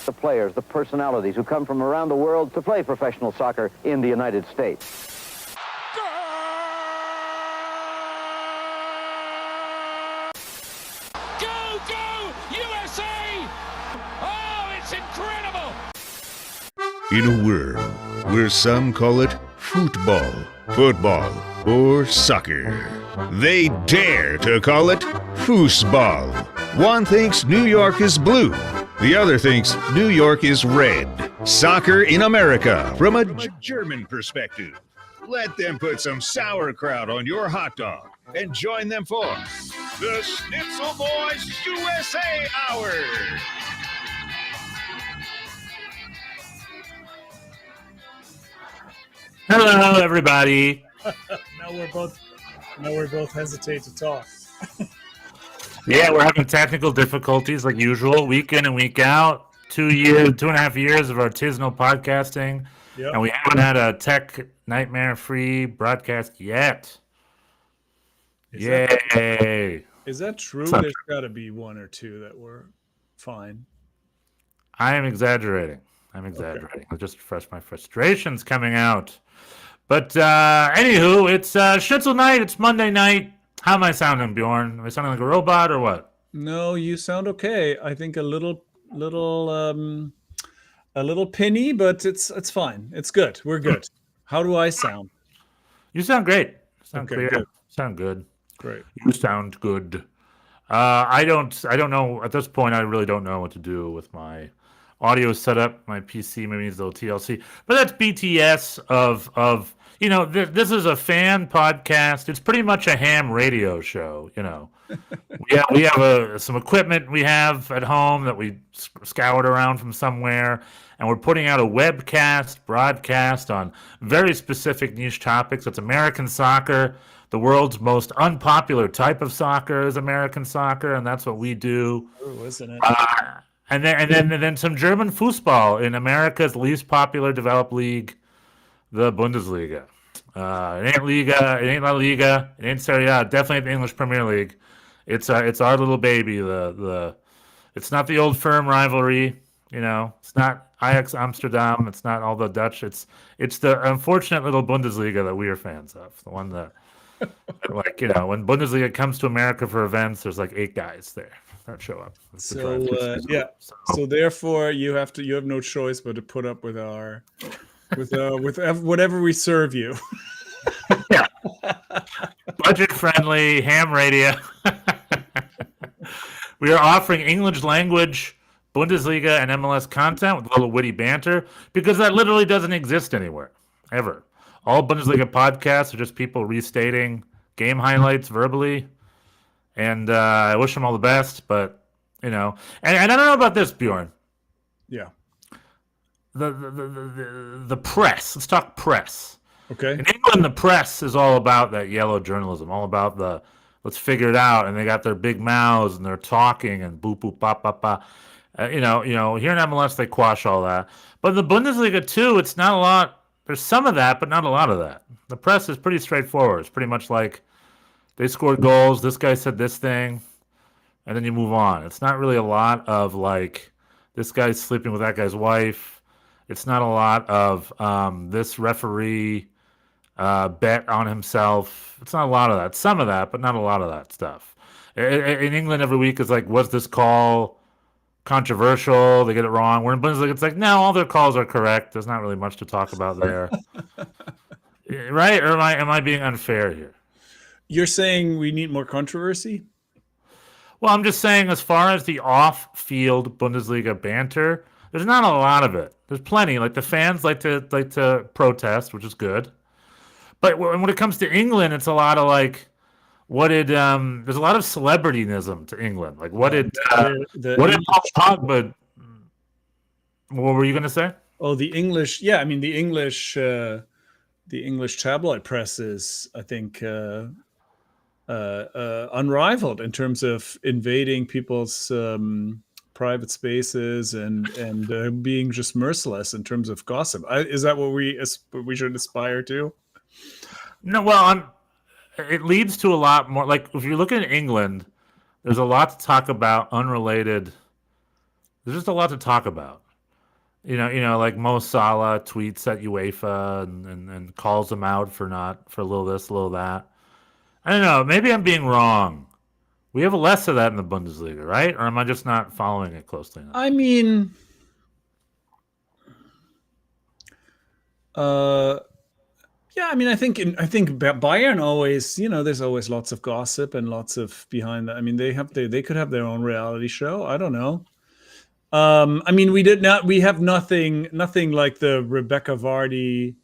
The players, the personalities who come from around the world to play professional soccer in the United States. In a world where some call it football, football, or soccer, they dare to call it foosball. One thinks New York is blue. The other thinks New York is red. Soccer in America from a German perspective. Let them put some sauerkraut on your hot dog and join them for the Schnitzel Boys USA Hour. Hello, everybody. Now we're both hesitate to talk. Yeah, we're having technical difficulties like usual, week in and week out. 2.5 years of artisanal podcasting, Yep. and we haven't had a tech nightmare-free broadcast yet. Yay! Is that true? Sorry. There's got to be one or two that were fine. I am exaggerating. Okay. I'll just express my frustrations coming out. But anywho, it's Schnitzel night. It's Monday night. How am I sounding, Bjorn? Am I sounding like a robot or what? No, you sound okay. I think a little pinny, but it's fine. It's good. We're good. How do I sound? You sound great. Sound Okay, clear. good. Sound good. Great. You sound good. I don't know at this point. I really don't know what to do with my audio setup. My PC maybe needs a little TLC, but that's BTS of this is a fan podcast. It's pretty much a ham radio show. We have some equipment we have at home that we scoured around from somewhere, and we're putting out a webcast broadcast on very specific niche topics. It's American soccer. The world's most unpopular type of soccer is American soccer, and that's what we do. Ooh, isn't it? And then some German football in America's least popular developed league, the Bundesliga. It ain't Liga, it ain't La Liga, it ain't Serie A. Definitely the English Premier League. It's our little baby. It's not the old firm rivalry. It's not Ajax Amsterdam. It's not all the Dutch. It's the unfortunate little Bundesliga that we are fans of. The one that, when Bundesliga comes to America for events, there's like 8 guys there that show up. So therefore, you have no choice but to put up with whatever we serve you. Yeah. Budget friendly ham radio. We are offering English language Bundesliga and MLS content with a little witty banter because that literally doesn't exist anywhere ever. All Bundesliga podcasts are just people restating game highlights verbally, and I wish them all the best. But and I don't know about this, Bjorn. Yeah. The press. Let's talk press. Okay. In England, the press is all about that yellow journalism, all about the let's figure it out, and they got their big mouths and they're talking and boop boop ba ba ba. Here in MLS they quash all that, but in the Bundesliga too, it's not a lot. There's some of that, but not a lot of that. The press is pretty straightforward. It's pretty much like they scored goals. This guy said this thing, and then you move on. It's not really a lot of like this guy's sleeping with that guy's wife. It's not a lot of this referee bet on himself. It's not a lot of that. Some of that, but not a lot of that stuff. In England, every week is like, was this call controversial? They get it wrong. We're in Bundesliga, it's like, no, all their calls are correct. There's not really much to talk about there. Right? Or am I being unfair here? You're saying we need more controversy? Well, I'm just saying as far as the off-field Bundesliga banter, there's not a lot of it. There's plenty. Like the fans like to protest, which is good. But when it comes to England, it's a lot of like, there's a lot of celebrityism to England. Like what did Paul Pogba? What were you going to say? Oh, the English. Yeah, I mean the English tabloid press is, I think, unrivaled in terms of invading people's private spaces and being just merciless in terms of gossip. Is that what we should aspire to? No, well, it leads to a lot more. Like if you're looking at England, there's a lot to talk about unrelated. There's just a lot to talk about. Like Mo Salah tweets at UEFA and calls them out for a little this, a little that. I don't know. Maybe I'm being wrong. We have less of that in the Bundesliga, right? Or am I just not following it closely enough? I mean, yeah, I mean, I think Bayern always, there's always lots of gossip and lots of behind that. I mean, they could have their own reality show. I don't know. I mean, we have nothing like the Rebecca Vardy,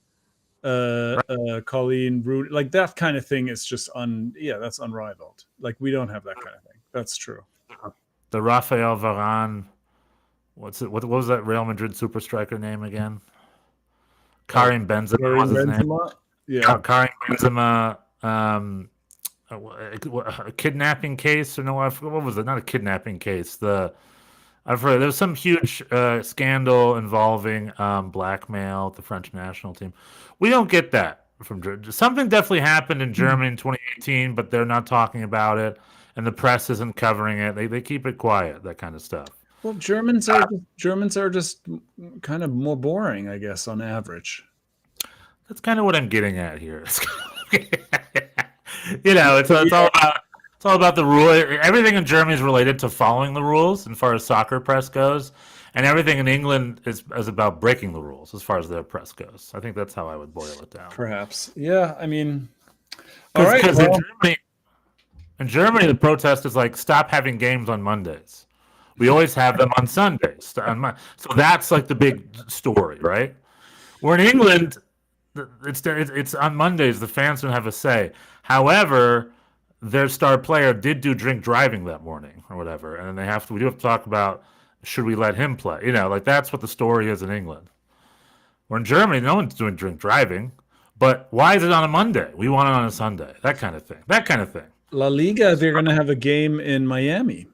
Colleen Root, like that kind of thing is just that's unrivaled. Like we don't have that kind of thing. That's true. The Rafael Varane, what was that Real Madrid super striker name again? Karim Benzema was his name. Yeah. Karim Benzema, a kidnapping case, or no? I forgot, what was it? Not a kidnapping case. I've heard there was some huge scandal involving blackmail at the French national team. We don't get that from Germany. Something definitely happened in Germany in 2018, but they're not talking about it, and the press isn't covering it. They keep it quiet, that kind of stuff. Well, Germans are just kind of more boring, I guess, on average. That's kind of what I'm getting at here. It's all about the rule. Everything in Germany is related to following the rules, as far as soccer press goes, and everything in England is about breaking the rules, as far as their press goes. I think that's how I would boil it down. Perhaps, yeah. I mean, all right. Well, in Germany, the protest is like, stop having games on Mondays. We always have them on Sundays. So that's like the big story, right? Where in England, it's on Mondays. The fans don't have a say. However, their star player did do drink driving that morning or whatever, and we do have to talk about, should we let him play? Like that's what the story is in England. Where in Germany, no one's doing drink driving, but why is it on a Monday? We want it on a Sunday. That kind of thing. La Liga, they're going to have a game in Miami.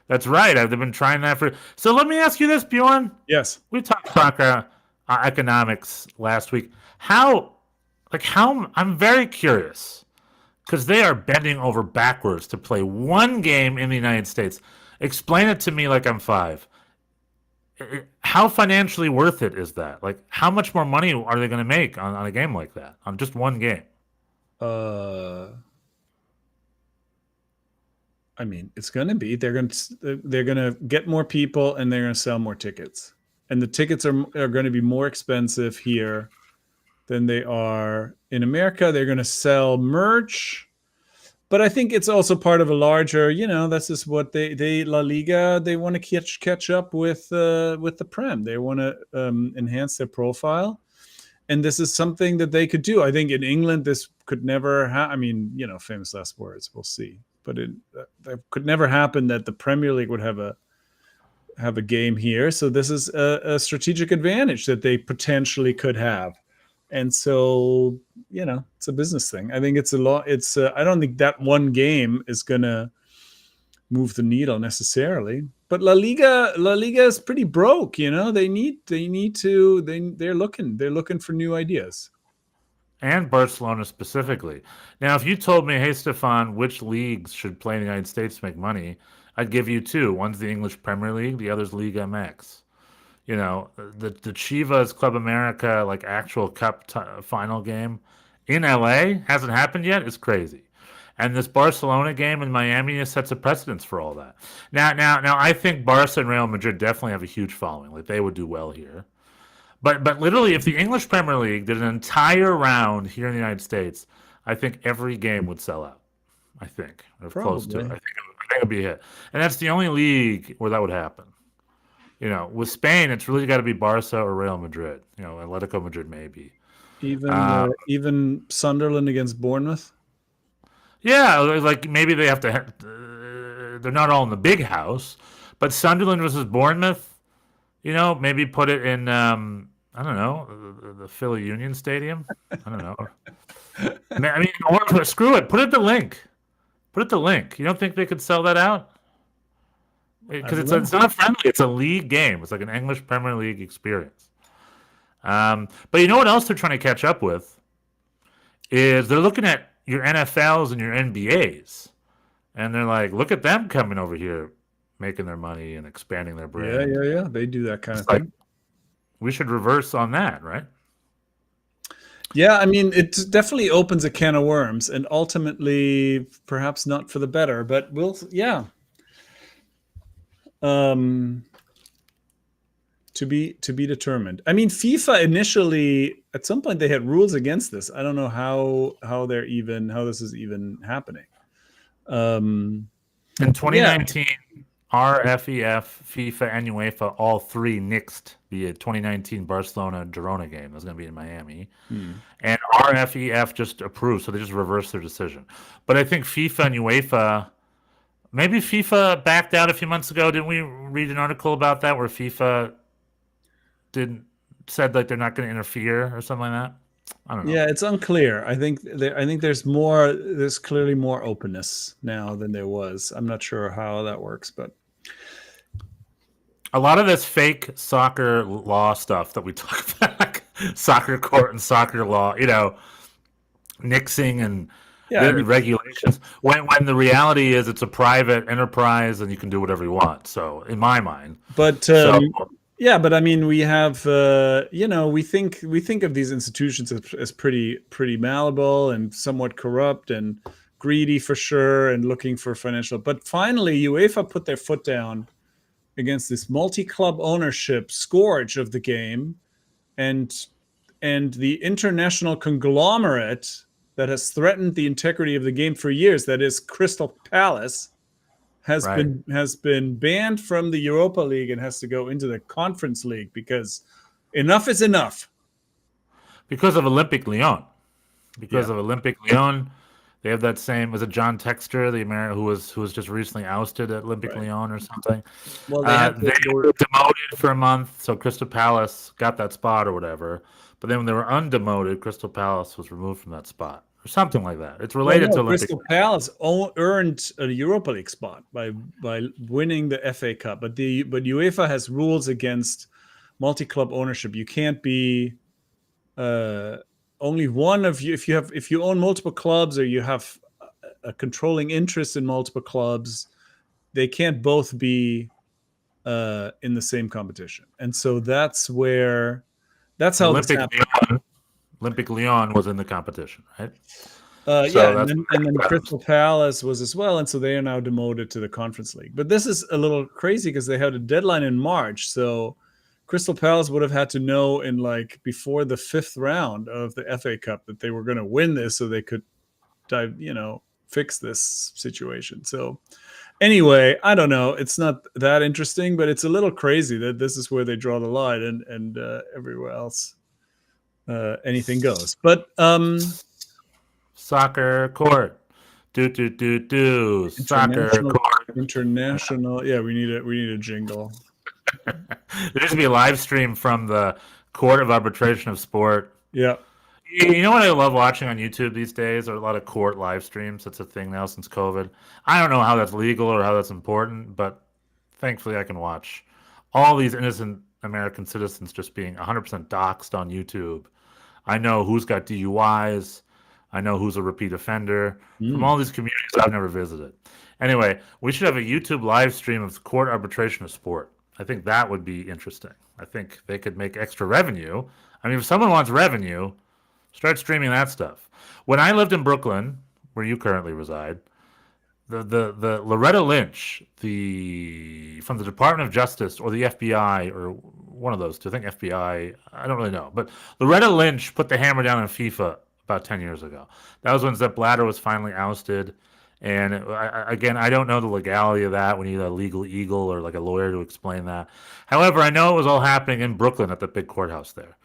That's right. They've been trying that for. So let me ask you this, Bjorn. Yes. We talked soccer economics last week. How I'm very curious, because they are bending over backwards to play one game in the United States. Explain it to me like I'm 5. How financially worth it is that? Like, how much more money are they going to make on a game like that, on just one game? I mean, it's going to be they're going to get more people and they're going to sell more tickets, and the tickets are going to be more expensive here than they are in America. They're going to sell merch, but I think it's also part of a larger. That's just what they La Liga, they want to catch up with the Prem. They want to enhance their profile, and this is something that they could do. I think in England this could never I mean, famous last words. We'll see. But that could never happen that the Premier League would have a game here. So this is a strategic advantage that they potentially could have. And so, it's a business thing. I think it's a lot. I don't think that one game is going to move the needle necessarily. But La Liga is pretty broke. They're looking for new ideas. And Barcelona specifically. Now, if you told me, hey, Stefan, which leagues should play in the United States to make money, I'd give you 2. One's the English Premier League, the other's Liga MX. The Chivas Club America, like actual cup final game in LA hasn't happened yet. It's crazy. And this Barcelona game in Miami sets a precedence for all that. Now, I think Barca and Real Madrid definitely have a huge following. Like, they would do well here. But literally, if the English Premier League did an entire round here in the United States, I think every game would sell out. I think, or close to it. I think it would be a hit. And that's the only league where that would happen. With Spain, it's really got to be Barca or Real Madrid. Atletico Madrid maybe. Even Sunderland against Bournemouth. Yeah, like maybe they have to. They're not all in the big house, but Sunderland versus Bournemouth. Maybe put it in, I don't know, the Philly Union Stadium. I don't know. I mean, or screw it. Put it the link. You don't think they could sell that out? Because it's not friendly. It's a league game. It's like an English Premier League experience. But you know what else they're trying to catch up with? Is they're looking at your NFLs and your NBAs. And they're like, look at them coming over here, making their money and expanding their brand. Yeah. They do that kind of thing. we should reverse on that, right? Yeah, I mean, it definitely opens a can of worms, and ultimately, perhaps not for the better. But yeah. To be determined. I mean, FIFA initially, at some point, they had rules against this. I don't know how this is even happening. In 2019, RFEF, FIFA, and UEFA all three nixed the 2019 Barcelona-Girona game. That was going to be in Miami. And RFEF just approved, so they just reversed their decision. But I think FIFA and UEFA, maybe FIFA backed out a few months ago. Didn't we read an article about that where FIFA said like they're not going to interfere or something like that? I don't know. Yeah, it's unclear. I think there's clearly more openness now than there was. I'm not sure how that works, but a lot of this fake soccer law stuff that we talk about, like soccer court and soccer law, nixing and regulations. When the reality is it's a private enterprise and you can do whatever you want. So in my mind, yeah, but I mean, we have, we think of these institutions as pretty malleable and somewhat corrupt and greedy for sure, and looking for financial. But finally, UEFA put their foot down against this multi-club ownership scourge of the game, and the international conglomerate that has threatened the integrity of the game for years, that is Crystal Palace, has been banned from the Europa League and has to go into the Conference League because enough is enough. Because of Olympique Lyon. Of Olympique Lyon, they have that same. Was it John Textor, the American who was just recently ousted at Olympique Lyon or something? Well, they were demoted for a month, so Crystal Palace got that spot or whatever. But then when they were undemoted, Crystal Palace was removed from that spot. Or something like that. It's related to Olympic. Crystal Palace earned a Europa League spot by winning the FA Cup, but UEFA has rules against multi-club ownership. You can't be only one of you if you own multiple clubs or you have a controlling interest in multiple clubs. They can't both be in the same competition, and so that's how Olympique Lyon was in the competition, right? And then Crystal Palace was as well, and so they are now demoted to the Conference League. But this is a little crazy because they had a deadline in March, so Crystal Palace would have had to know before the 5th round of the FA Cup that they were going to win this, so they could fix this situation. So anyway, I don't know. It's not that interesting, but it's a little crazy that this is where they draw the line, and everywhere else. Anything goes, but soccer court, soccer court, international. Yeah, we need a jingle. There should be a live stream from the Court of Arbitration of Sport. Yeah, you know what I love watching on YouTube these days? There are a lot of court live streams. That's a thing now since COVID. I don't know how that's legal or how that's important, but thankfully I can watch all these innocent American citizens just being 100% doxxed on YouTube. I know who's got DUIs. I know who's a repeat offender from all these communities I've never visited. Anyway, we should have a YouTube live stream of the Court Arbitration of Sport. I think that would be interesting. I think they could make extra revenue. I mean, if someone wants revenue, start streaming that stuff. When I lived in Brooklyn, where you currently reside, the Loretta Lynch, from the Department of Justice or the FBI or one of those two, I think FBI, I don't really know, but Loretta Lynch put the hammer down on FIFA about 10 years ago. That was when Sepp Blatter was finally ousted. And I don't know the legality of that. We need a legal eagle or like a lawyer to explain that. However, I know it was all happening in Brooklyn at the big courthouse there.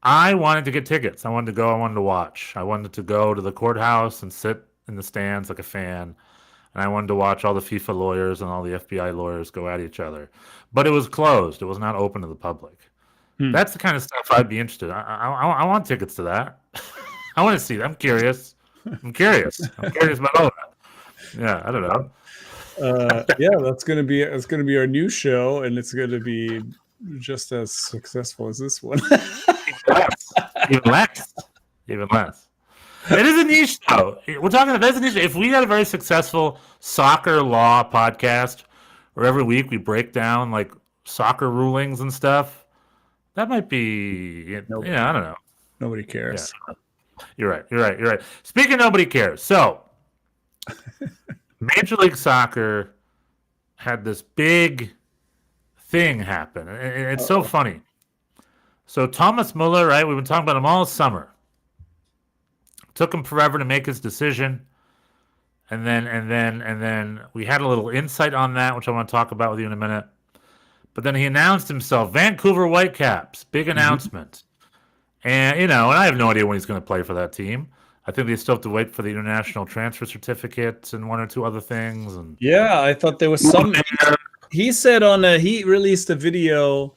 I wanted to get tickets. I wanted to go. I wanted to watch. I wanted to go to the courthouse and sit in the stands like a fan. And I wanted to watch all the FIFA lawyers and all the FBI lawyers go at each other. But it was closed. It was not open to the public. That's the kind of stuff I'd be interested in. I want tickets to that. I want to see that. I'm curious. I'm curious about all of that. Yeah, I don't know. Yeah, that's gonna be our new show, and it's gonna be just as successful as this one. Even less. It is a niche, though. We're talking about that's a niche. If we had a very successful soccer law podcast, where every week we break down like soccer rulings and stuff, That might be. Nope. Yeah, I don't know. Nobody cares. Yeah. You're right. Speaking of nobody cares. So, Major League Soccer had this big thing happen. And it's so funny. So Thomas Muller, right? We've been talking about him all summer. Took him forever to make his decision. And then we had a little insight on that, which I want to talk about with you in a minute. But then he announced himself, Vancouver Whitecaps, big announcement. And, and I have no idea when he's going to play for that team. I think they still have to wait for the international transfer certificate and one or two other things. And Yeah, I thought there was some. He said he released a video,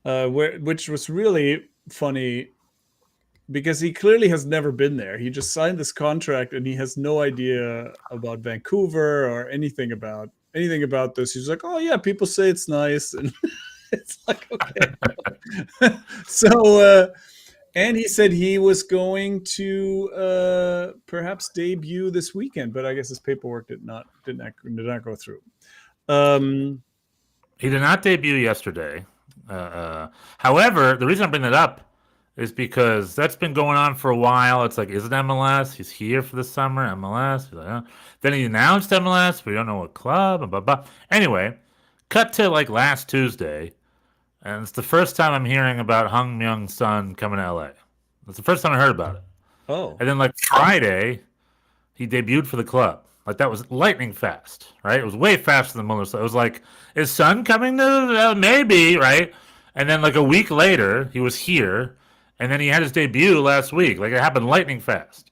which was really funny, because he clearly has never been there. He just signed this contract and he has no idea about Vancouver or anything about this. He's like, oh yeah, people say it's nice, and it's like, okay. So and he said he was going to perhaps debut this weekend, but I guess his paperwork did not go through. He did not debut yesterday. However, the reason I bring that up is because that's been going on for a while. It's like, is it MLS? He's here for the summer, MLS. Like, oh. Then he announced MLS, but we don't know what club, and blah, blah. Anyway, cut to like last Tuesday, and it's the first time I'm hearing about Hung Myung Son coming to LA. It's the first time I heard about it. Oh. And then like Friday, he debuted for the club. Like that was lightning fast, right? It was way faster than Muller. So it was like, is Son coming to maybe, right? And then like a week later, he was here. And then he had his debut last week. Like, it happened lightning fast.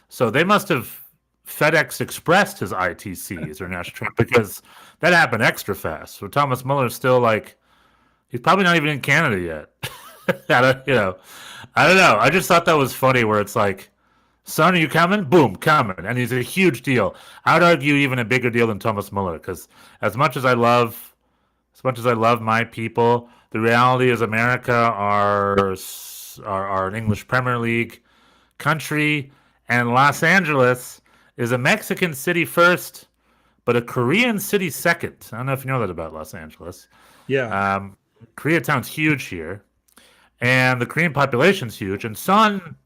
So they must have FedEx Expressed his ITC, his international trip, because that happened extra fast. So Thomas Muller's still like, he's probably not even in Canada yet. I don't know. I just thought that was funny where it's like, Son, are you coming? Boom, coming. And he's a huge deal. I would argue even a bigger deal than Thomas Muller, because as much as I love my people, the reality is America are an English Premier League country, and Los Angeles is a Mexican city first, but a Korean city second. I don't know if you know that about Los Angeles. Yeah. Koreatown's huge here, and the Korean population's huge, and Son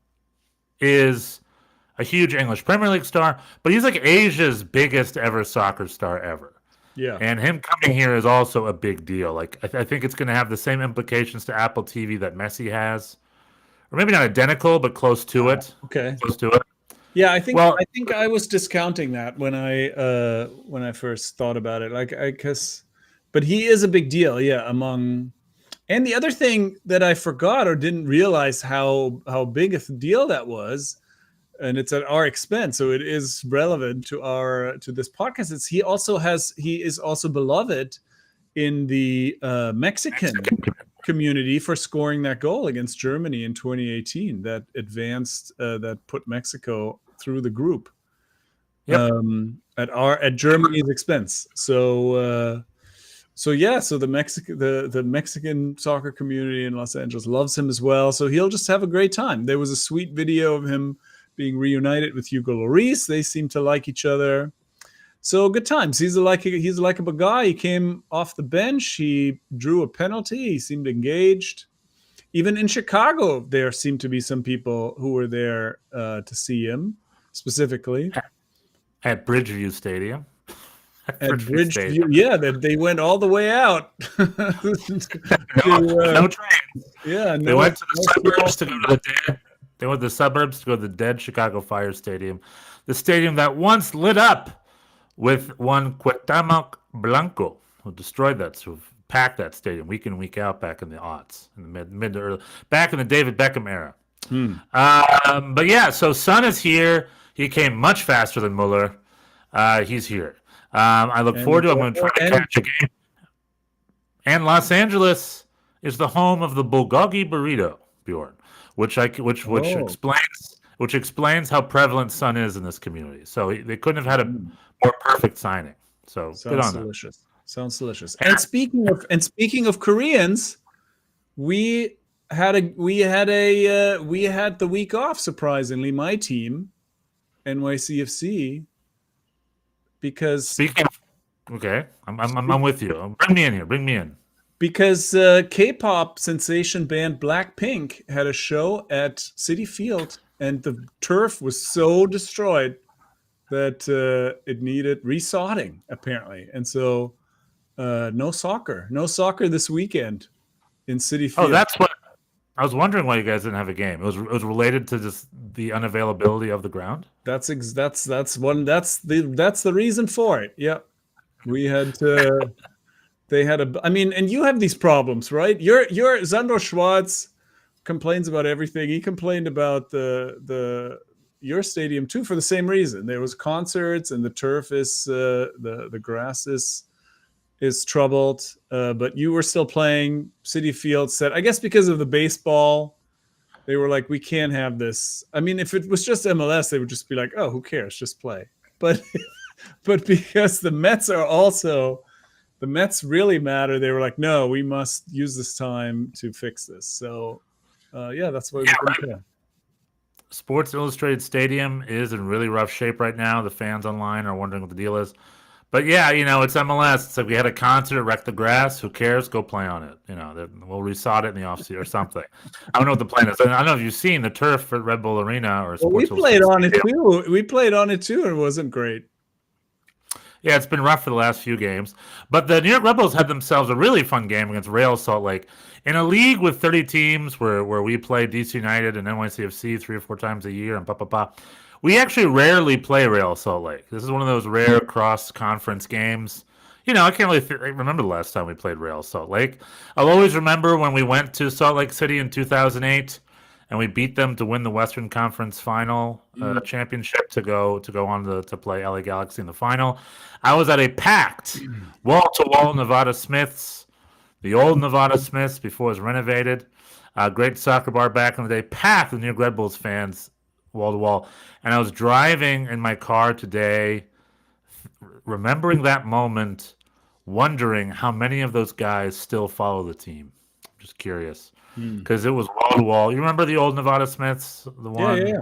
is a huge English Premier League star, but he's like Asia's biggest ever soccer star ever. Yeah. And him coming here is also a big deal. Like, I think it's going to have the same implications to Apple TV that Messi has. Or maybe not identical, but close to it. Okay. Close to it. Yeah, I think I was discounting that when I first thought about it. Like, but he is a big deal, yeah. And the other thing that I forgot or didn't realize how big a deal that was, and it's at our expense, so it is relevant to this podcast. He is also beloved in the Mexican community for scoring that goal against Germany in 2018 that advanced, that put Mexico through the group. Yep. At Germany's expense. So the Mexican soccer community in Los Angeles loves him as well. So he'll just have a great time. There was a sweet video of him being reunited with Hugo Lloris. They seem to like each other. So good times. He's a likable guy. He came off the bench. He drew a penalty. He seemed engaged. Even in Chicago, there seemed to be some people who were there to see him specifically. At Bridgeview Stadium. At Bridgeview, yeah, they went all the way out. No trains. Yeah, they went to the suburbs to go to the dead. They went to the suburbs to go to the dead Chicago Fire Stadium, the stadium that once lit up with one Cuauhtémoc Blanco, who destroyed that, sort of packed that stadium week in, week out back in the aughts, in the mid to early, back in the David Beckham era. But yeah, so Son is here. He came much faster than Muller. He's here. I look forward to it. I'm going to try to catch a game. And Los Angeles is the home of the Bulgogi burrito, Bjorn, which explains how prevalent Son is in this community. So they couldn't have had a more perfect signing. So good on them. Sounds delicious. And speaking of Koreans, we had the week off, surprisingly, my team, NYCFC, because okay, I'm with you. Bring me in here. because K-pop sensation band Blackpink had a show at Citi Field, and the turf was so destroyed that it needed resodding, apparently. And so no soccer this weekend in Citi Oh, Field. that's what I was wondering, why you guys didn't have a game. It was related to just the unavailability of the ground. That's the reason for it. Yeah, we had they had a. I mean, and you have these problems, right? Your Sandro Schwarz complains about everything. He complained about your stadium too for the same reason. There was concerts and the turf is the grass is troubled, but you were still playing. Citi Field said, I guess because of the baseball, they were like, we can't have this. I mean, if it was just MLS, they would just be like, oh, who cares? Just play. But because the Mets really matter, they were like, no, we must use this time to fix this. So that's what we're going to. Sports Illustrated Stadium is in really rough shape right now. The fans online are wondering what the deal is. But yeah, it's MLS. It's like we had a concert, wrecked the grass. Who cares? Go play on it. We'll resod it in the offseason or something. I don't know what the plan is. I don't know if you've seen the turf for Red Bull Arena or Sports. We played on it too. We played on it too, and it wasn't great. Yeah, it's been rough for the last few games. But the New York Red Bulls had themselves a really fun game against Real Salt Lake. In a league with 30 teams where we play DC United and NYCFC 3 or 4 times a year and we actually rarely play Real Salt Lake. This is one of those rare cross-conference games. I can't really remember the last time we played Real Salt Lake. I'll always remember when we went to Salt Lake City in 2008 and we beat them to win the Western Conference Final championship to go on to play LA Galaxy in the final. I was at a packed wall-to-wall Nevada Smiths, the old Nevada Smiths before it was renovated. Great soccer bar back in the day, packed with New York Red Bulls fans wall-to-wall. And I was driving in my car today, remembering that moment, wondering how many of those guys still follow the team. I'm just curious. Because it was wall-to-wall. You remember the old Nevada Smiths? The one? Yeah.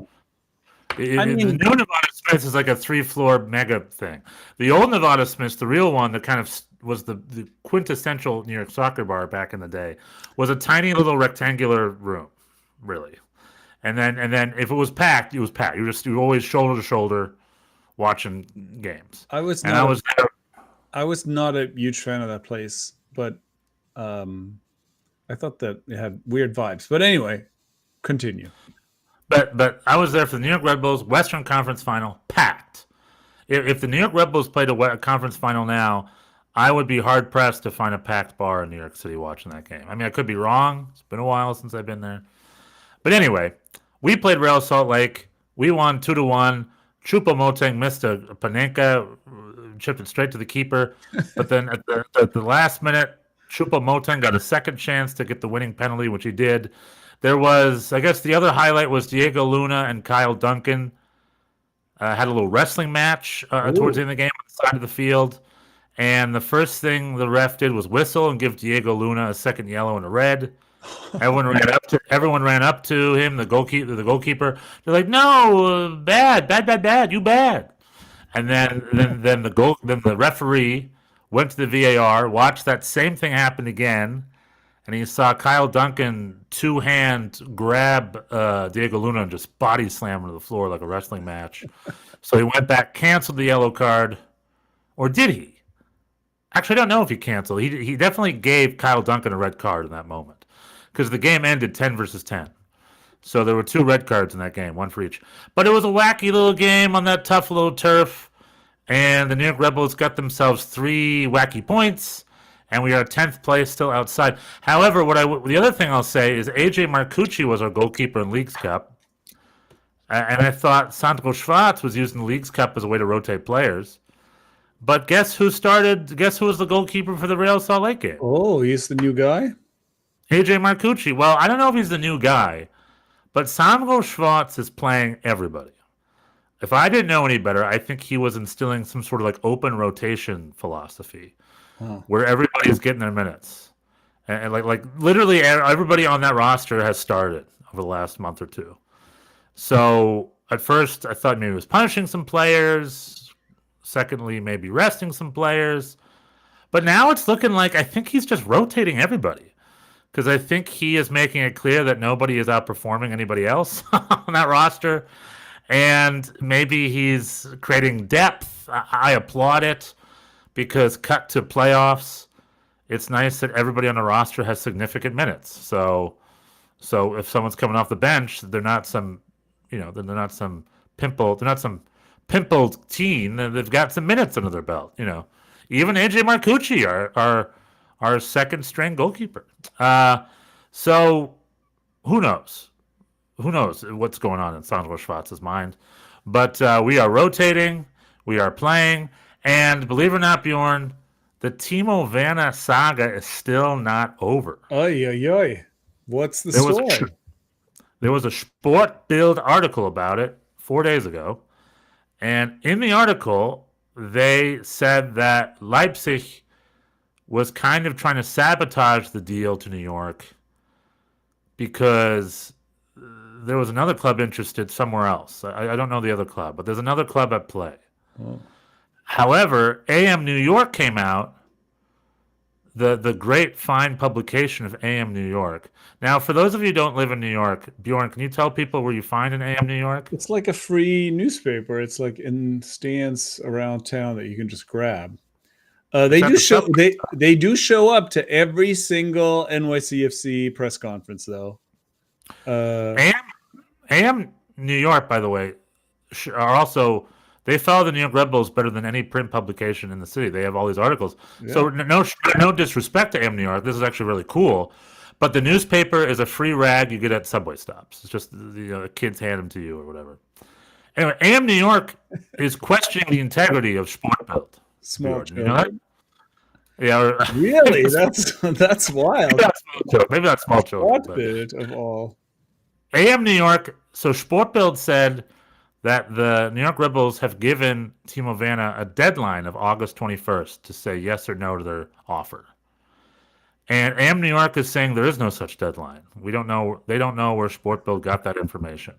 The new Nevada Smiths is like a 3-floor mega thing. The old Nevada Smiths, the real one that kind of was the quintessential New York soccer bar back in the day, was a tiny little rectangular room, really. And then if it was packed, it was packed. You were always shoulder to shoulder watching games. I was there. I was not a huge fan of that place, but I thought that it had weird vibes. But anyway, continue. But I was there for the New York Red Bulls Western Conference Final, packed. If the New York Red Bulls played a conference final now, I would be hard pressed to find a packed bar in New York City watching that game. I mean, I could be wrong. It's been a while since I've been there. But anyway, we played Real Salt Lake. We won 2-1. Choupo-Moting missed a Panenka, chipped it straight to the keeper. But then at the last minute, Choupo-Moting got a second chance to get the winning penalty, which he did. There was, I guess the other highlight was Diego Luna and Kyle Duncan had a little wrestling match towards the end of the game on the side of the field. And the first thing the ref did was whistle and give Diego Luna a second yellow and a red. Everyone ran up to him, the goalkeeper. They're like, "No, bad, you bad." And then the referee went to the VAR, watched that same thing happen again, and he saw Kyle Duncan two-hand grab Diego Luna and just body slam him to the floor like a wrestling match. So he went back, canceled the yellow card, or did he? Actually, I don't know if he canceled. He definitely gave Kyle Duncan a red card in that moment because the game ended 10-10. So there were 2 red cards in that game, 1 for each. But it was a wacky little game on that tough little turf, and the New York Red Bulls got themselves 3 wacky points, and we are 10th place still outside. However, the other thing I'll say is AJ Marcucci was our goalkeeper in Leagues Cup, and I thought Sandro Schwarz was using the Leagues Cup as a way to rotate players. But guess who was the goalkeeper for the Real Salt Lake game? Oh, he's the new guy? AJ Marcucci. Well, I don't know if he's the new guy, but Sandro Schwarz is playing everybody. If I didn't know any better, I think he was instilling some sort of like open rotation philosophy where everybody's getting their minutes. And like literally everybody on that roster has started over the last month or 2. So at first I thought maybe he was punishing some players. Secondly, maybe resting some players. But now it's looking like I think he's just rotating everybody because I think he is making it clear that nobody is outperforming anybody else on that roster. And maybe he's creating depth. I applaud it because cut to playoffs, it's nice that everybody on the roster has significant minutes. So if someone's coming off the bench, they're not some, they're not some pimpled teen. They've got some minutes under their belt. Even AJ Marcucci, our second string goalkeeper. So who knows? Who knows what's going on in Sandro Schwarz's mind? But we are rotating, we are playing, and believe it or not, Bjorn, the Timo Werner saga is still not over. Oy, oy, oy. What's the story? There was a Sport Bild article about it 4 days ago, and in the article, they said that Leipzig was kind of trying to sabotage the deal to New York because there was another club interested somewhere else. I don't know the other club, but there's another club at play. Oh. However, AM New York came out, the great fine publication of AM New York. Now, for those of you who don't live in New York, Bjorn, can you tell people where you find an AM New York? It's like a free newspaper. It's like in stands around town that you can just grab. They do show up to every single NYCFC press conference, though. AM New York, by the way, are also, they follow the New York Red Bulls better than any print publication in the city. They have all these articles. Yeah. So no disrespect to AM New York. This is actually really cool. But the newspaper is a free rag you get at subway stops. It's just the kids hand them to you or whatever. Anyway, AM New York is questioning the integrity of Sport Bild. Small children. You know that? Yeah. Really? That's wild. Maybe not small children. Sport Bild of all. AM New York, so Sport Bild said that the New York Red Bulls have given Timo Werner a deadline of August 21st to say yes or no to their offer. And AM New York is saying there is no such deadline. We don't know. They don't know where Sport Bild got that information.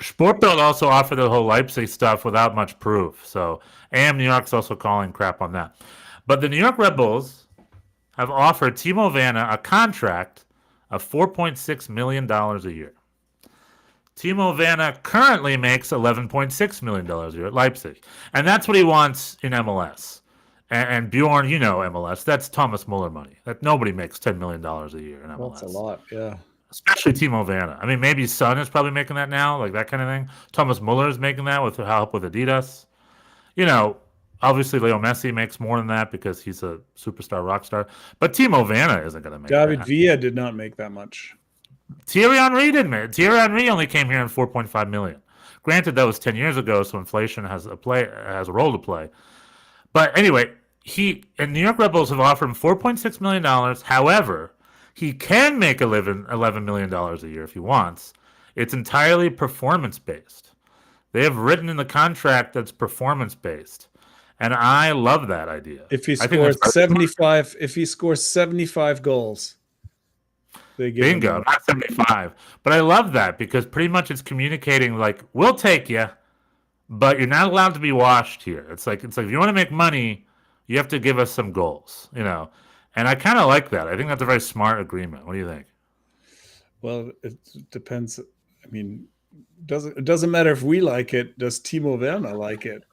Sport Bild also offered the whole Leipzig stuff without much proof. So AM New York's also calling crap on that. But the New York Red Bulls have offered Timo Werner a contract of $4.6 million a year. Timo Werner currently makes $11.6 million a year at Leipzig. And that's what he wants in MLS. And Bjorn, you know MLS. That's Thomas Muller money. That nobody makes $10 million a year in MLS. That's a lot, yeah. Especially Timo Werner. I mean, maybe Son is probably making that now, like that kind of thing. Thomas Muller is making that with help with Adidas. Obviously Leo Messi makes more than that because he's a superstar rock star. But Timo Werner isn't going to make David that. Villa did not make that much. Thierry Henry didn't make it. Thierry Henry only came here in $4.5 million. Granted, that was 10 years ago, so inflation has a role to play. But anyway, New York Red Bulls have offered him $4.6 million. However, he can make $11 million a year if he wants. It's entirely performance-based. They have written in the contract that's performance-based. And I love that idea. If he scores 75 goals, they give bingo, not 75. But I love that because pretty much it's communicating like, we'll take you, but you're not allowed to be washed here. It's like if you want to make money, you have to give us some goals, And I kind of like that. I think that's a very smart agreement. What do you think? Well, it depends. I mean, it doesn't matter if we like it. Does Timo Werner like it?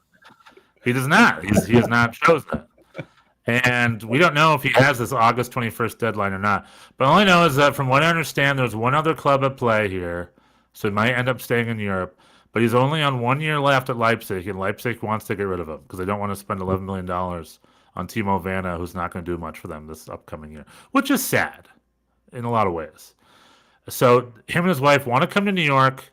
He does not. He has not chosen it. And we don't know if he has this August 21st deadline or not. But all I know is that from what I understand, there's one other club at play here. So he might end up staying in Europe. But he's only on 1 year left at Leipzig, and Leipzig wants to get rid of him because they don't want to spend $11 million on Timo Werner, who's not going to do much for them this upcoming year, which is sad in a lot of ways. So him and his wife want to come to New York,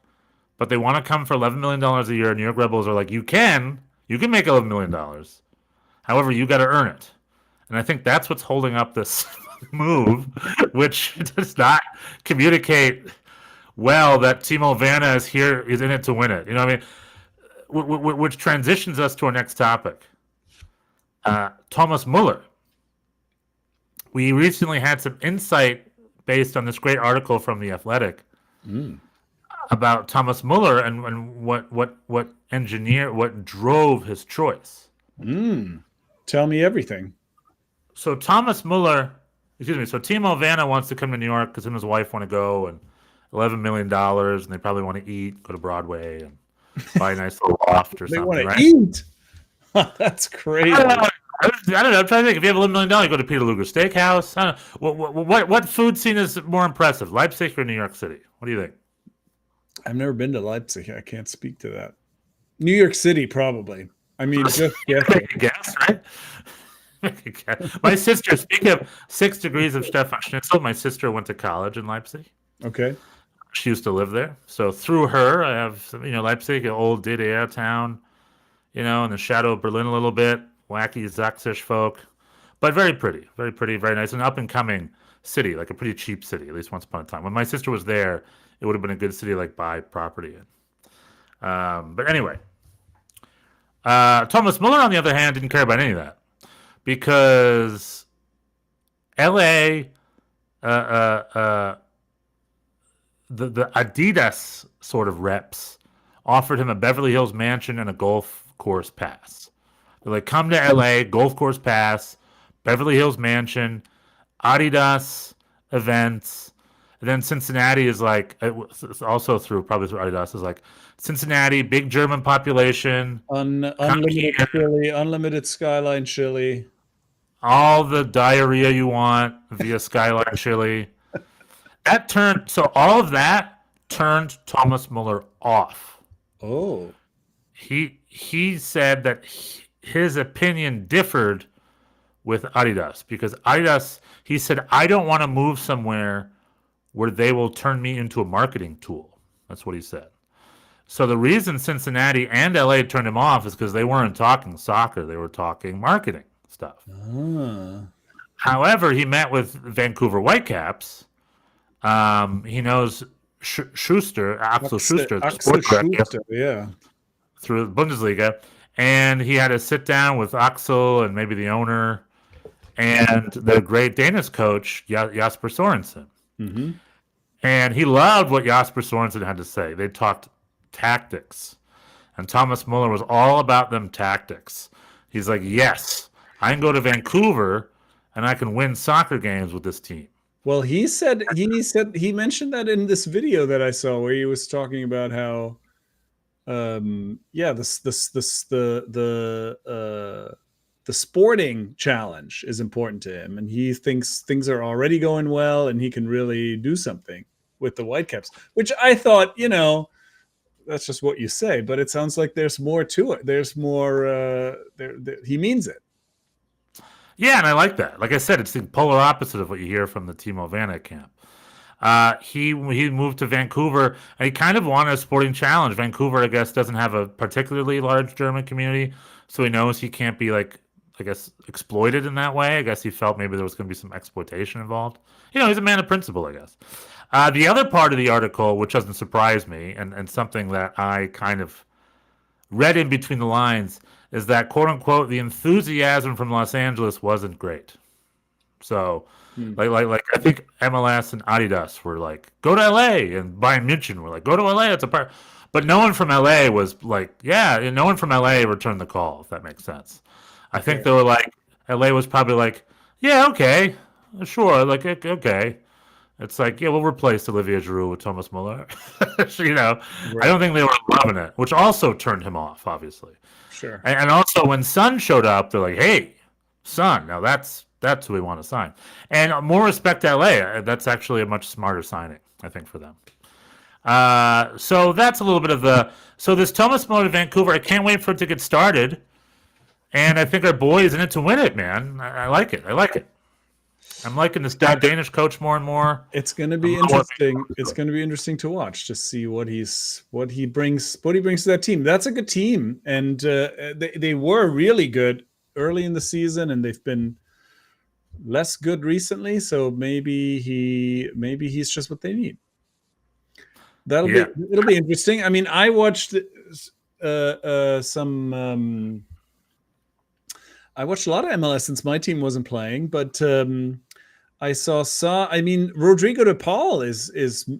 but they want to come for $11 million a year. New York Red Bulls are like, you can make $11 million. However, you got to earn it. And I think that's what's holding up this move, which does not communicate well that Timo Werner is in it to win it. You know what I mean? Which transitions us to our next topic. Thomas Muller. We recently had some insight based on this great article from The Athletic about Thomas Muller and what drove his choice. Tell me everything. So Thomas Muller, excuse me. So Timo Vanna wants to come to New York because him and his wife want to go, and $11 million, and they probably want to eat, go to Broadway, and buy a nice little loft or They something. want to Right? eat. That's crazy. I don't know. I'm trying to think. If you have $11 million, you go to Peter Luger Steakhouse. I don't know. What food scene is more impressive, Leipzig or New York City? What do you think? I've never been to Leipzig. I can't speak to that. New York City, probably. I mean, just guessing. Make a guess, right? Make a guess. My sister, speaking of 6 degrees of Stefan Schnitzel, my sister went to college in Leipzig. Okay. She used to live there. So through her, I have, Leipzig, an old DDR town, in the shadow of Berlin a little bit, wacky Sächsisch folk, but very pretty, very nice, an up-and-coming city, like a pretty cheap city, at least once upon a time. When my sister was there, it would have been a good city to buy property in. But anyway, Thomas Muller, on the other hand, didn't care about any of that because L.A., the Adidas sort of reps offered him a Beverly Hills mansion and a golf course pass. They're like, come to LA, golf course pass, Beverly Hills mansion, Adidas events. And then Cincinnati is like, it's also probably through Adidas, is like Cincinnati, big German population. Unlimited chili, unlimited Skyline chili. All the diarrhea you want via Skyline chili. All of that turned Thomas Muller off. Oh. He said that his opinion differed with Adidas because Adidas, he said, I don't want to move somewhere where they will turn me into a marketing tool. That's what he said. So the reason Cincinnati and LA turned him off is because they weren't talking soccer. They were talking marketing stuff. However, he met with Vancouver Whitecaps. He knows Axel Schuster, the sports director, yeah, through the Bundesliga, and he had to sit down with Axel and maybe the owner and the great Danish coach Jasper Sorensen. Mm-hmm. And he loved what Jasper Sorensen had to say. They talked tactics, and Thomas Muller was all about them tactics. He's like, yes, I can go to Vancouver and I can win soccer games with this team. Well, he mentioned that in this video that I saw where he was talking about how, the sporting challenge is important to him, and he thinks things are already going well, and he can really do something with the Whitecaps. Which I thought, that's just what you say, but it sounds like there's more to it. There's more. He means it. Yeah, and I like that. Like I said, it's the polar opposite of what you hear from the Timo Vanna camp. He moved to Vancouver, and he kind of wanted a sporting challenge. Vancouver, I guess, doesn't have a particularly large German community, so he knows he can't be, exploited in that way. I guess he felt maybe there was going to be some exploitation involved. He's a man of principle, I guess. The other part of the article, which doesn't surprise me, and something that I kind of read in between the lines, is that, quote unquote, the enthusiasm from Los Angeles wasn't great. So, I think MLS and Adidas were like, go to LA, and Bayern München were like, go to LA. It's a part. But no one from LA was like, yeah, and no one from LA returned the call, if that makes sense. I think they were like, LA was probably like, yeah, okay, sure, okay. It's like, yeah, we'll replace Olivier Giroud with Thomas Muller. Right. I don't think they were loving it, which also turned him off, obviously. Sure. And also when Sun showed up, they're like, hey, Sun, now that's who we want to sign. And more respect to LA. That's actually a much smarter signing, I think, for them. So that's a little bit of so this Thomas Muller to Vancouver, I can't wait for it to get started. And I think our boy is in it to win it, man. I like it. I'm liking this Danish coach more and more. It's going to be interesting. It's going to be interesting to watch, to see what he brings to that team. That's a good team, and they were really good early in the season, and they've been less good recently. So maybe he's just what they need. It'll be interesting. I mean, I watched I watched a lot of MLS since my team wasn't playing, but I saw. I mean, Rodrigo de Paul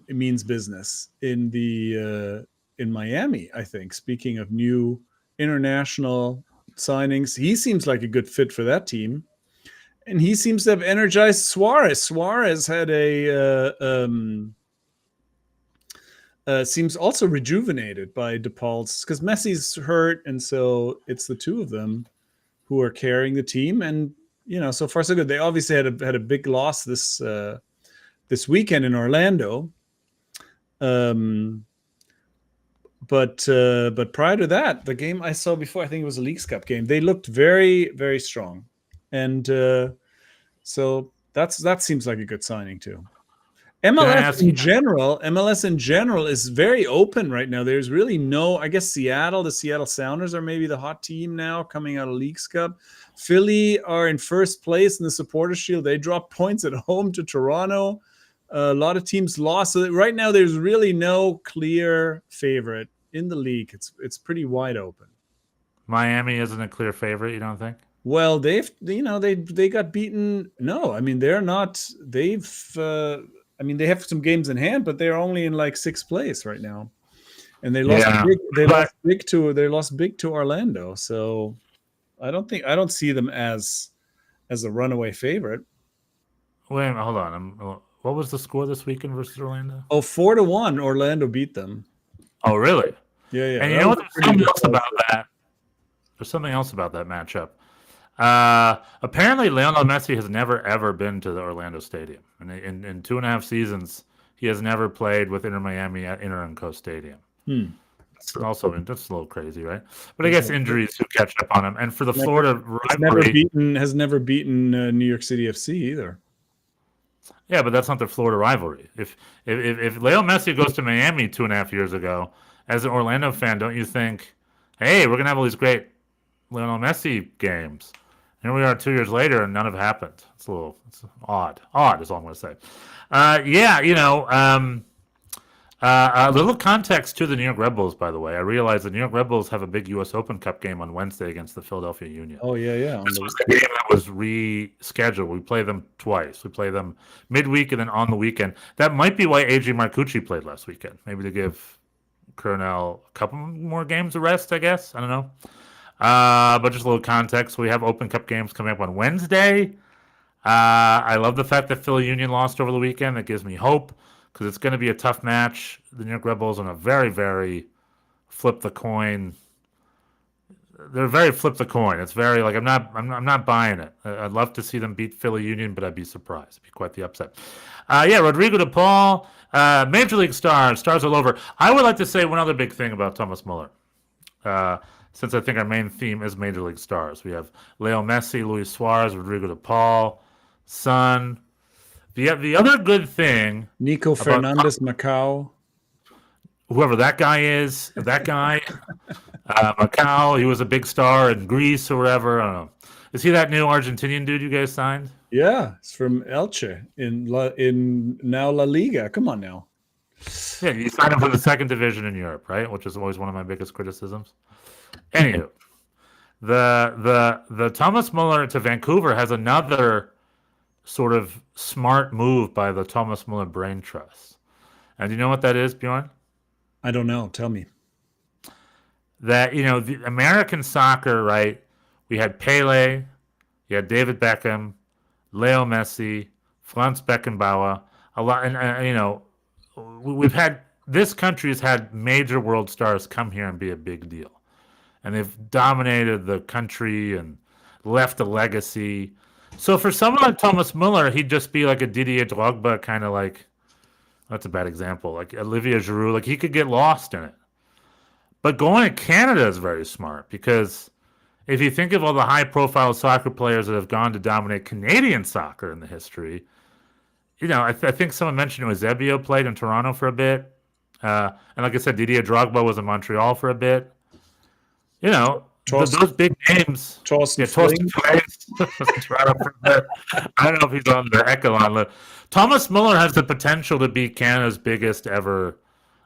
means business in Miami. I think. Speaking of new international signings. He seems like a good fit for that team, and he seems to have energized Suarez. Suarez had seems also rejuvenated by DePaul's, because Messi's hurt, and so it's the two of them who are carrying the team. And so far so good. They obviously had a big loss this weekend in Orlando. But prior to that, the game I saw before, I think it was a Leagues Cup game, they looked very, very strong. And so that seems like a good signing too. MLS in general is very open right now. There's really I guess the Seattle Sounders are maybe the hot team now coming out of Leagues Cup. Philly are in first place in the Supporters Shield. They dropped points at home to Toronto. A lot of teams lost. So right now there's really no clear favorite in the league. It's pretty wide open. Miami isn't a clear favorite, you don't think? Well, they got beaten. No, I mean, they're not. They have some games in hand, but they're only in like sixth place right now, and they lost big to Orlando. So I don't see them as a runaway favorite. Wait, hold on. What was the score this weekend versus Orlando? 4-1. Orlando beat them. Oh, really? Yeah. And you know what? There's something else about that. There's something else about that matchup. Apparently, Lionel Messi has never ever been to the Orlando Stadium, and in 2.5 seasons, he has never played with Inter Miami at Inter Stadium. That's also that's a little crazy, right? But I guess injuries who catch up on him, and for the Florida rivalry, has never beaten New York City FC either. Yeah, but that's not their Florida rivalry. If Leo Messi goes to Miami 2.5 years ago, as an Orlando fan, don't you think, hey, we're gonna have all these great Lionel Messi games? Here we are 2 years later, and none have happened. It's odd. Odd is all I'm going to say. A little context to the New York Red Bulls, by the way. I realize the New York Red Bulls have a big U.S. Open Cup game on Wednesday against the Philadelphia Union. Oh, yeah. This was the game that was rescheduled. We play them twice. We play them midweek and then on the weekend. That might be why A.J. Marcucci played last weekend. Maybe to give Colonel a couple more games of rest, I guess. I don't know. But just a little context. We have Open Cup games coming up on Wednesday. I love the fact that Philly Union lost over the weekend. That gives me hope because it's going to be a tough match. The New York Red Bulls are a very, very flip the coin. They're very flip the coin. It's very I'm not buying it. I'd love to see them beat Philly Union, but I'd be surprised. It'd be quite the upset. Rodrigo de Paul, Major League stars all over. I would like to say one other big thing about Thomas Muller. Since I think our main theme is Major League stars. We have Leo Messi, Luis Suarez, Rodrigo de Paul, Son. The other good thing... Nico Fernandez Macau. Whoever that guy is, Macau, he was a big star in Greece or whatever. I don't know. Is he that new Argentinian dude you guys signed? Yeah, it's from Elche in now La Liga. Come on now. Yeah, you signed him for the second division in Europe, right? Which is always one of my biggest criticisms. Anywho, the Thomas Muller to Vancouver has another sort of smart move by the Thomas Muller Brain Trust. And you know what that is, Bjorn? I don't know. Tell me. That, the American soccer, right? We had Pele, you had David Beckham, Leo Messi, Franz Beckenbauer, a lot, and we've had, this country has had major world stars come here and be a big deal. And they've dominated the country and left a legacy. So for someone like Thomas Muller, he'd just be like a Didier Drogba, kind of like, that's a bad example, like Olivier Giroud. Like he could get lost in it. But going to Canada is very smart because if you think of all the high-profile soccer players that have gone to dominate Canadian soccer in the history, I think someone mentioned Eusebio played in Toronto for a bit. And like I said, Didier Drogba was in Montreal for a bit. Those big names. Torsten Toronto for a bit. I don't know if he's on the echelon list. Thomas Muller has the potential to be Canada's biggest ever.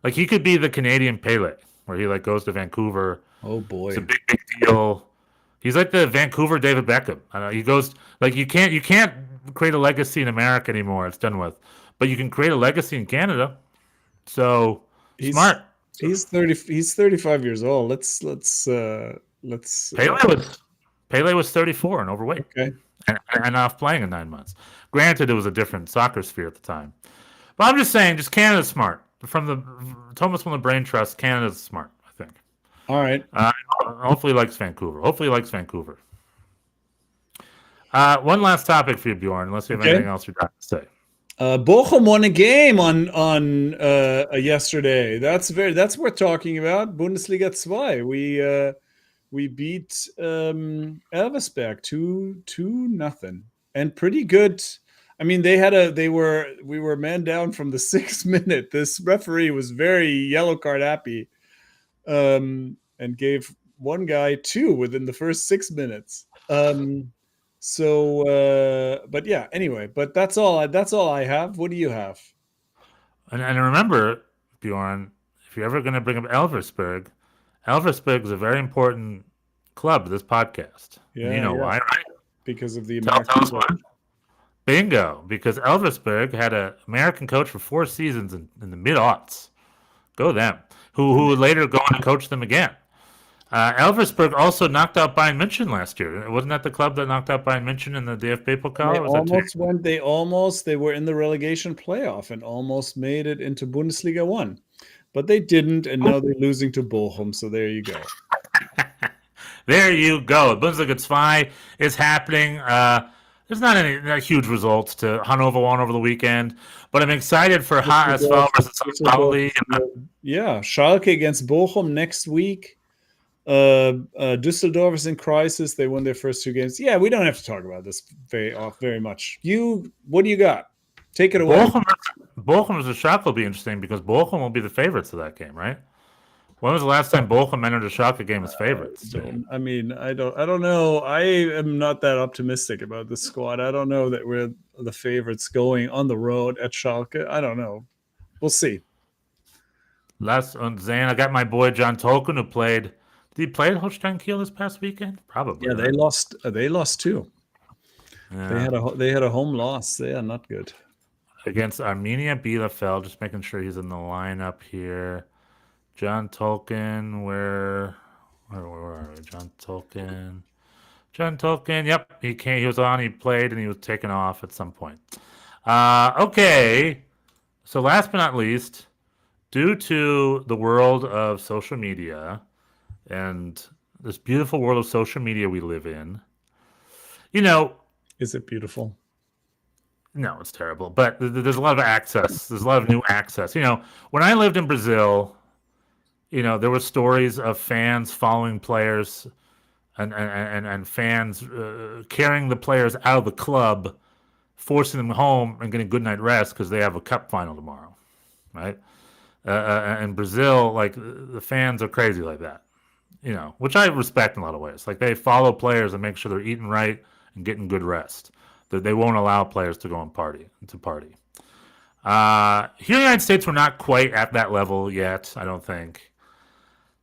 Like he could be the Canadian Pele, where he goes to Vancouver. Oh boy, it's a big deal. He's like the Vancouver David Beckham. I know he goes you can't create a legacy in America anymore. It's done with, but you can create a legacy in Canada. So smart. He's 30. He's 35 years old. Let's let's. Pele was 34 and overweight, Okay. and off playing in 9 months. Granted, it was a different soccer sphere at the time, but I'm just saying, just Canada's smart. Thomas from the Brain Trust, Canada's smart, I think. All right. Hopefully, he likes Vancouver. One last topic for you, Bjorn, unless you have anything else you'd like to say. Bochum won a game on yesterday. That's worth talking about. Bundesliga 2. We beat Elversberg 2-0, and pretty good. I mean, we were man down from the 6th minute. This referee was very yellow card happy, and gave one guy 2 within the first 6 minutes. But yeah, anyway, but that's all I have. What do you have? And remember, Bjorn, if you're ever going to bring up Elversberg is a very important club to this podcast. Yeah, why, right? Because of the Tell American. us why. Bingo. Because Elversberg had an American coach for 4 seasons in the mid-aughts. Go them. Who would later go on to coach them again. Elversberg also knocked out Bayern München last year. Wasn't that the club that knocked out Bayern München in the DFB Pokal? They were in the relegation playoff and almost made it into Bundesliga 1. But they didn't, and now they're losing to Bochum, so there you go. There you go. Bundesliga 2 is happening. There's not any huge results to Hannover won over the weekend, but I'm excited for HSV versus St. Pauli. Yeah, Schalke against Bochum next week. Düsseldorf is in crisis. They won their first 2 games. Yeah, we don't have to talk about this very much. What do you got? Take it away. Bochum versus Schalke will be interesting because Bochum will be the favorites of that game, right? When was the last time Bochum entered a Schalke game as favorites? I mean, I don't know. I am not that optimistic about this squad. I don't know that we're the favorites going on the road at Schalke. I don't know. We'll see. I got my boy John Tolkien who played. Did he play at Holstein Kiel this past weekend? Probably. Yeah, they lost. They lost too. Yeah. They had a home loss. They are not good. Against Arminia Bielefeld. Just making sure he's in the lineup here. John Tolkien, where are we? John Tolkien. Yep, he was on. He played and he was taken off at some point. Okay. So last but not least, due to the world of social media and this beautiful world of social media we live in, is it beautiful? No, it's terrible. But there's a lot of access. There's a lot of new access. When I lived in Brazil, there were stories of fans following players and fans carrying the players out of the club, forcing them home and getting good night rest because they have a cup final tomorrow, right? In Brazil, like the fans are crazy like that, which I respect in a lot of ways. Like they follow players and make sure they're eating right and getting good rest. That they won't allow players to go and party. Here in the United States, we're not quite at that level yet, I don't think.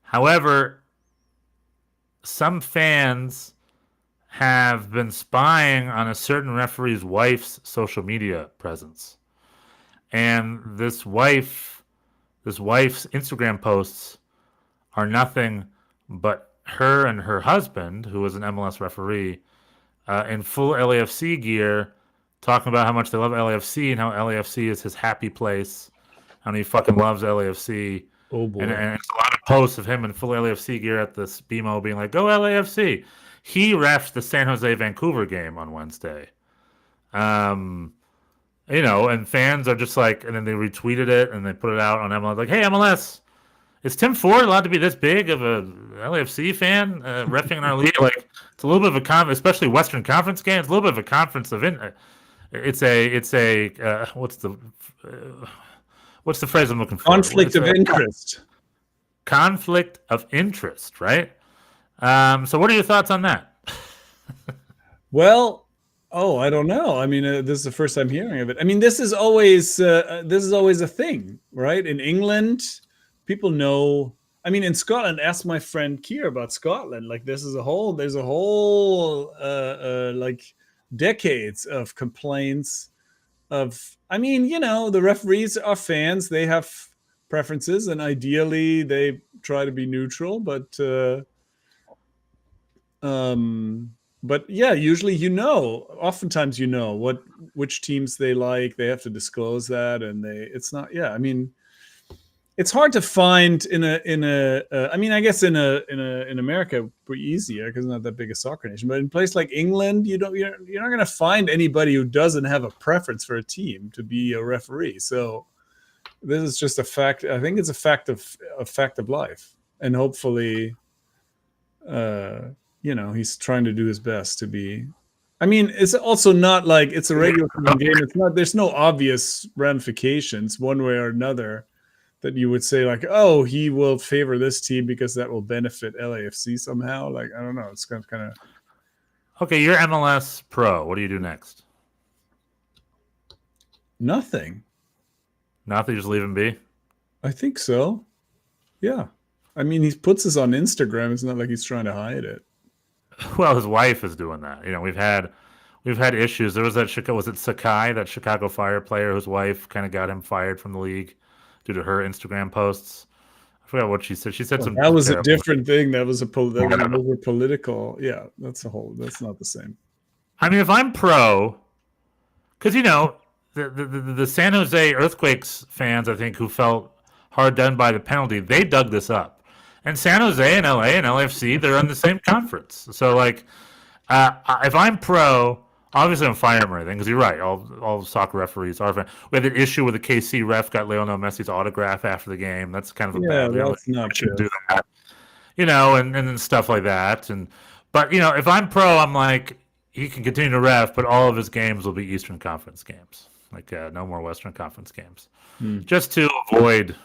However, some fans have been spying on a certain referee's wife's social media presence. And this wife's Instagram posts are nothing but her and her husband, who is an MLS referee, in full LAFC gear, talking about how much they love LAFC and how LAFC is his happy place, how he fucking loves LAFC. Oh boy! And it's a lot of posts of him in full LAFC gear at this BMO being like, "Go LAFC!" He refed the San Jose Vancouver game on Wednesday. And fans are just like, and then they retweeted it and they put it out on MLS like, "Hey MLS, is Tim Ford allowed to be this big of a LAFC fan reffing in our league?" Like, it's a little bit of a conference, especially Western Conference games. It's a little bit of a conference of what's the phrase I'm looking for? Conflict of interest. Conflict of interest, right? So, what are your thoughts on that? Well, I don't know. I mean, this is the first time hearing of it. I mean, this is always a thing, right? In England, people know. I mean, in Scotland, ask my friend Keir about Scotland. Like, there's a whole like decades of complaints of. I mean, the referees are fans. They have preferences, and ideally, they try to be neutral. But But yeah, usually oftentimes which teams they like. They have to disclose that, and it's not. Yeah, I mean, it's hard to find I mean, I guess in America pretty easier because it's not that big a soccer nation. But in a place like England, you're not going to find anybody who doesn't have a preference for a team to be a referee. So this is just a fact. I think it's a fact of life, and hopefully, he's trying to do his best to be. I mean, it's also not like it's a regular game. It's not. There's no obvious ramifications one way or another that you would say like, oh, he will favor this team because that will benefit LAFC somehow. Like, I don't know. It's kind of. Okay, you're MLS pro. What do you do next? Nothing. Nothing. Just leave him be. I think so. Yeah. I mean, he puts this on Instagram. It's not like he's trying to hide it. Well, his wife is doing that. You know, we've had issues. There was was it Sakai, that Chicago Fire player whose wife kind of got him fired from the league due to her Instagram posts. I forgot what she said. She said that was a different thing. That was over political. Yeah, that's not the same. I mean, if I'm pro, because the San Jose Earthquakes fans, I think, who felt hard done by the penalty, they dug this up. And San Jose and LA and LAFC, they're in the same conference. So, like, if I'm pro, obviously I'm fire him or anything, because you're right. All soccer referees are. We had an issue where the KC ref got Lionel Messi's autograph after the game. That's kind of a bad. That's not good. Do that, and then stuff like that. But if I'm pro, I'm like, he can continue to ref, but all of his games will be Eastern Conference games. Like no more Western Conference games, just to avoid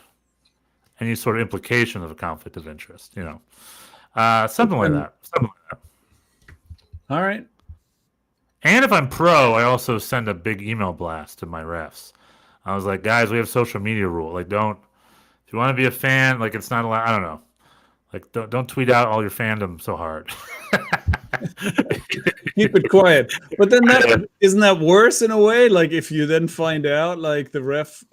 any sort of implication of a conflict of interest. Something like that. All right. And if I'm pro, I also send a big email blast to my refs. I was like, guys, we have social media rule. Like, if you want to be a fan, like, it's not allowed. I don't know. Like, don't tweet out all your fandom so hard. Keep it quiet. But then isn't that worse in a way? Like, if you then find out, like, the ref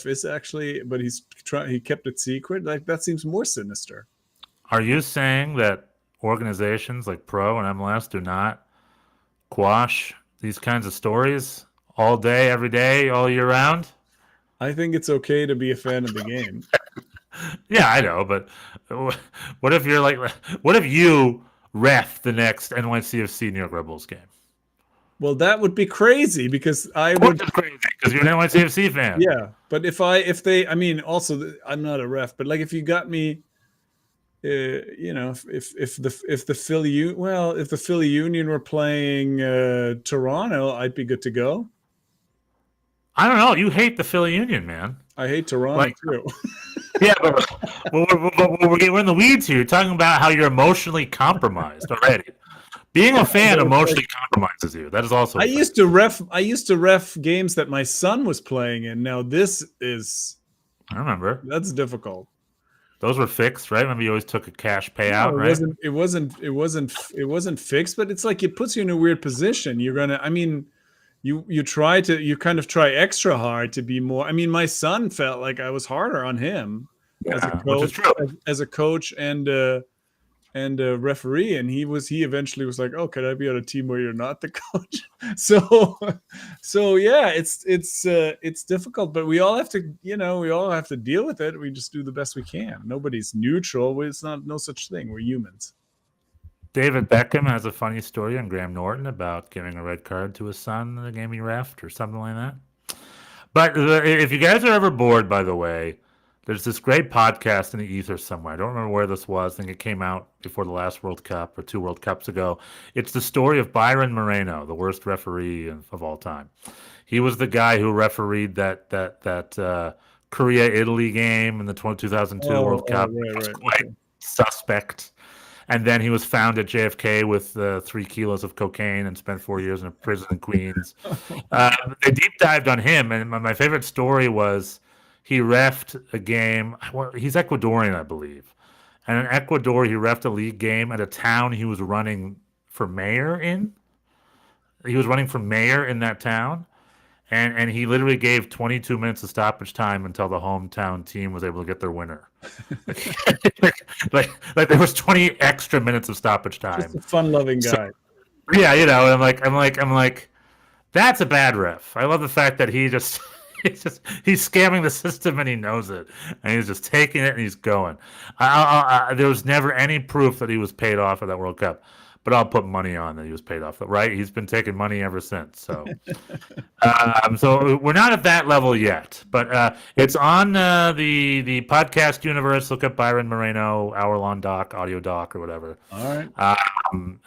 is actually, but he kept it secret. Like, that seems more sinister. Are you saying that organizations like Pro and MLS do not quash these kinds of stories all day, every day, all year round? I think it's okay to be a fan of the game. Yeah, I know, but what if you ref the next NYCFC New York Red Bulls game? Well, that would be crazy because crazy because you're an NYCFC fan. Yeah, but also I'm not a ref, but like if you got me, if the Philly Union were playing Toronto, I'd be good to go. I don't know. You hate the Philly Union, man. I hate Toronto too. Yeah, but we're in the weeds here. You're talking about how you're emotionally compromised already. Being a fan emotionally compromises you. That is also. I used to ref games that my son was playing in. Now this is. I remember. That's difficult. Those were fixed, right? Remember, you always took a cash payout, right? It wasn't fixed, but it's like it puts you in a weird position. You're gonna. I mean. You kind of try extra hard to be more. I mean, my son felt like I was harder on him as a coach and a referee, and he eventually was like, "Oh, could I be on a team where you're not the coach?" So yeah, it's difficult, but we all have to deal with it. We just do the best we can. Nobody's neutral. It's no such thing. We're humans. David Beckham has a funny story on Graham Norton about giving a red card to his son in the game he refed or something like that. But if you guys are ever bored, by the way, there's this great podcast in the ether somewhere. I don't remember where this was. I think it came out before the last World Cup or 2 World Cups ago. It's the story of Byron Moreno, the worst referee of all time. He was the guy who refereed that Korea-Italy game in the 2002 World Cup. Right. Quite suspect. And then he was found at JFK with 3 kilos of cocaine and spent 4 years in a prison in Queens. They deep dived on him, and my favorite story was he refed a game. He's Ecuadorian, I believe. And in Ecuador, he refed a league game at a town he was running for mayor in. He was running for mayor in that town. and he literally gave 22 minutes of stoppage time until the hometown team was able to get their winner. like there was 20 extra minutes of stoppage time. Just a fun-loving guy. Yeah, you know, and I'm like, that's a bad ref. I love the fact that he's scamming the system and he knows it, and he's just taking it and he's going. There was never any proof that he was paid off of that World Cup, but I'll put money on that he was paid off. Right? He's been taking money ever since. So, so we're not at that level yet, but it's on the podcast universe. Look up Byron Moreno hour-long audio doc, or whatever. All right.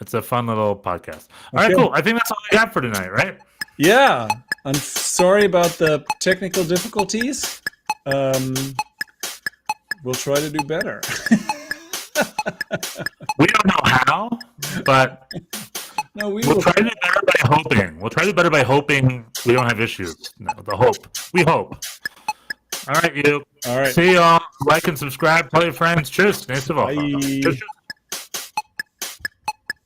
It's a fun little podcast. All right, cool. I think that's all I got for tonight, right? Yeah. I'm sorry about the technical difficulties. We'll try to do better. We don't know how, but No, we'll try to do better by hoping. We'll try to do better by hoping we don't have issues. No, the hope. We hope. All right, you. All right. See y'all. Like and subscribe. Tell your friends. Cheers. Nächste Woche. Bye. Tschüss.